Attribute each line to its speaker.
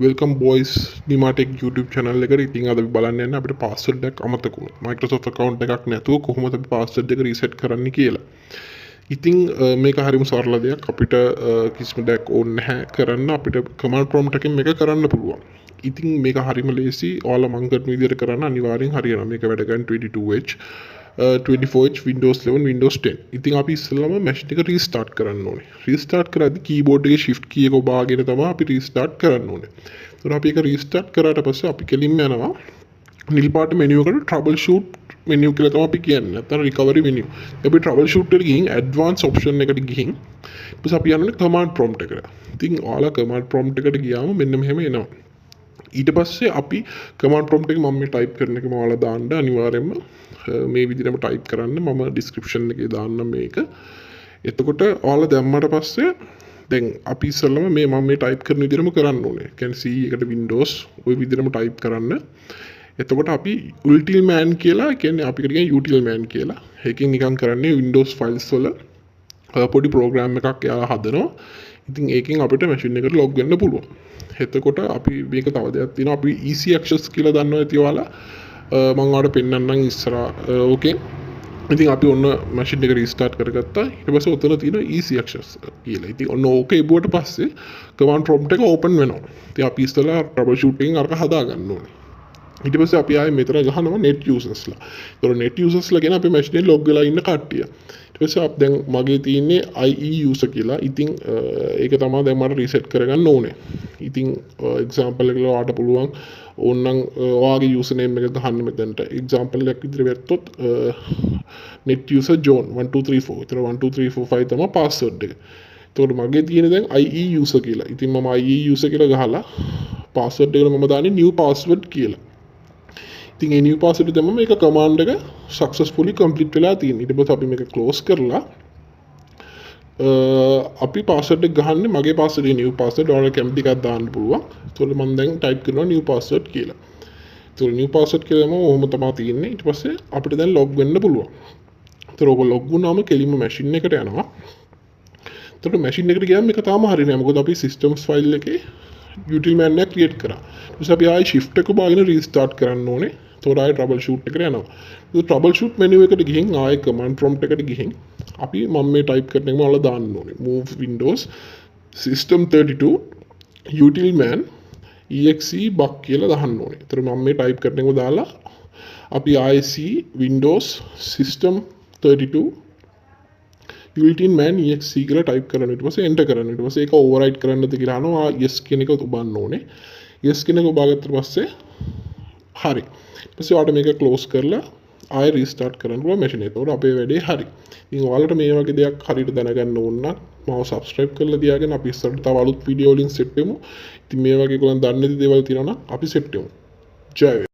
Speaker 1: Welcome boys නිමාටෙක් YouTube channel එකට. ඉතින් අද අපි බලන්න යන්නේ අපිට password එකක් අමතක වුණා. Microsoft account එකක් නැතුව කොහොමද අපි password එක reset කරන්න කියලා. ඉතින් මේක හරිම සරල දෙයක්. අපිට කිසිම දෙයක් ඕනේ නැහැ කරන්න. අපිට command prompt එකෙන් මේක කරන්න පුළුවන්. ඉතින් මේක හරිම ලේසි. ඔයාලා මං කරන විදිහට කරන්න අනිවාර්යෙන් හරියනවා. මේක වැඩ ගන්න 22H 24H Windows 11 Windows 10. ඉතින් අපි ඉස්සෙල්ලාම machine එක restart කරන්න ඕනේ. restart කරද්දී keyboard එකේ shift key එක ඔබාගෙන තමයි අපි restart කරන්න ඕනේ. ඒතකොට අපි ඒක restart කරාට පස්සේ අපි කෙලින්ම යනවා නිල් පාට menu එකට troubleshoot menu කියලා තමයි අපි කියන්නේ. නැත්නම් recovery menu. අපි troubleshoot එකට ගිහින් advanced option එකට ගිහින් ඊපස්සේ අපි යන්නේ command prompt එකට. ඉතින් ඔයාලා command prompt එකට ගියාම මෙන්න මෙහෙම එනවා. ඊට පස්සේ අපි command prompt එක මම මේ type කරන එක ඔයාලා දාන්න අනිවාර්යයෙන්ම මේ විදිහටම type කරන්න. මම description එකේ දාන්නම් මේක. එතකොට ඔයාලා දැම්මට පස්සේ දැන් අපි ඉස්සෙල්ලාම මම මේ type කරන විදිහටම කරන්න ඕනේ. කියන්නේ C එකට Windows ওই විදිහටම type කරන්න. එතකොට අපි utilman කියලා කියන්නේ අපිට කියන utilman කියලා. ඒකෙන් නිකන් කරන්නේ Windows files වල පොඩි program එකක් එයාලා හදනවා. ඉතින් ඒකෙන් අපිට machine එකට log වෙන්න පුළුවන්. එතකොට අපි මේක තව දෙයක් තියෙනවා. අපි easy access කියලා දන්නවා ඇති ඔයාලා. මම ඔයාලට පෙන්නන්නම් ඉස්සරහා. ඕකේ. ඉතින් අපි ඔන්න machine එක restart කරගත්තා. ඊට පස්සේ ඔතන තියෙනවා easy access කියලා. ඉතින් ඔන්න ඕකේ ඉබුවට පස්සේ command prompt එක open වෙනවා. ඉතින් අපි ඉස්සෙල්ලා troubleshooting අරක හදා ගන්න ඕනේ. ඊට පස්සේ අපි ආයේ මෙතන ගහනවා net usersලා. ඒතකොට net usersලා කියන අපේ machine එකේ log වෙලා ඉන්න කට්ටිය. ඊට පස්සේ දැන් මගේ තියෙන්නේ IE user කියලා. ඉතින් ඒක තමයි දැන් මට reset කරගන්න ඕනේ. ඉතින් example එකකට ඔයාලට පුළුවන් ඕනනම් ඔයාගේ user name එක ගහන්න මෙතනට. example එකක් විදිහට වැත්තොත් net user john 1234. ඒතර 12345 තමයි password එක. එතකොට මගේ තියෙන දැන් IE user කියලා. ඉතින් මම IE user කියලා ගහලා password එකට මම දාන්නේ new password කියලා. ඉතින් ඒ new password එක දැම්මම මේක command එක successfully complete වෙලා තියෙනවා. ඊට පස්සේ අපි මේක close කරලා අපි password එක ගහන්නේ මගේ password එක new password ඔයාලා කැමති එකක් දාන්න පුළුවන්. ඒතකොට මම දැන් type කරනවා new password කියලා. ඒතකොට new password කියලාම ඔහොම තමයි තියෙන්නේ. ඊට පස්සේ අපිට දැන් log වෙන්න පුළුවන්. ඒතකොට ඔක log වුණාම කෙලින්ම machine එකට යනවා. ඒතකොට machine එකට ගියාම මේක තාම හරියන්නේ නැහැ. මොකද අපි systems file එකේ utilman එක create කරා. ඊට පස්සේ අපි ආයි shift එක බාගෙන restart කරන්න ඕනේ. ඒතකොට ආයි troubleshoot එකට යනවා. ඒ troubleshoot menu eකට ගිහින් ආයි command prompt එකට ගිහින් අපි මම මේ type කරන එක මම දාන්න ඕනේ. move windows system 32 utilman exe buck කියලා දාන්න ඕනේ. ඒතර මම මේ type කරන එක දාලා අපි IC windows system 32 utilman exe කියලා type කරනවා. ඊට පස්සේ enter කරනවා. ඊට පස්සේ ඒක override කරන්නද කියලා අහනවා. yes කියන එක ඔබන්න ඕනේ. yes කියන එක ඔබාගත්තට පස්සේ හරි. ඊට පස්සේ ඔයාලට මේක close කරලා ආයෙ restart කරන්න පුළුවන් machine එක. ඒතකොට අපේ වැඩේ හරි. ඉතින් ඔයාලට මේ වගේ දෙයක් හරියට දැනගන්න ඕන නම් මාව subscribe කරලා තියාගෙන අපි ඉස්සරහට තව අලුත් වීඩියෝ වලින් set වෙමු. ඉතින් මේ වගේ කොහොමද දන්නේ දේවල් තියෙනවා නම් අපි set වෙමු. ජය වේවා.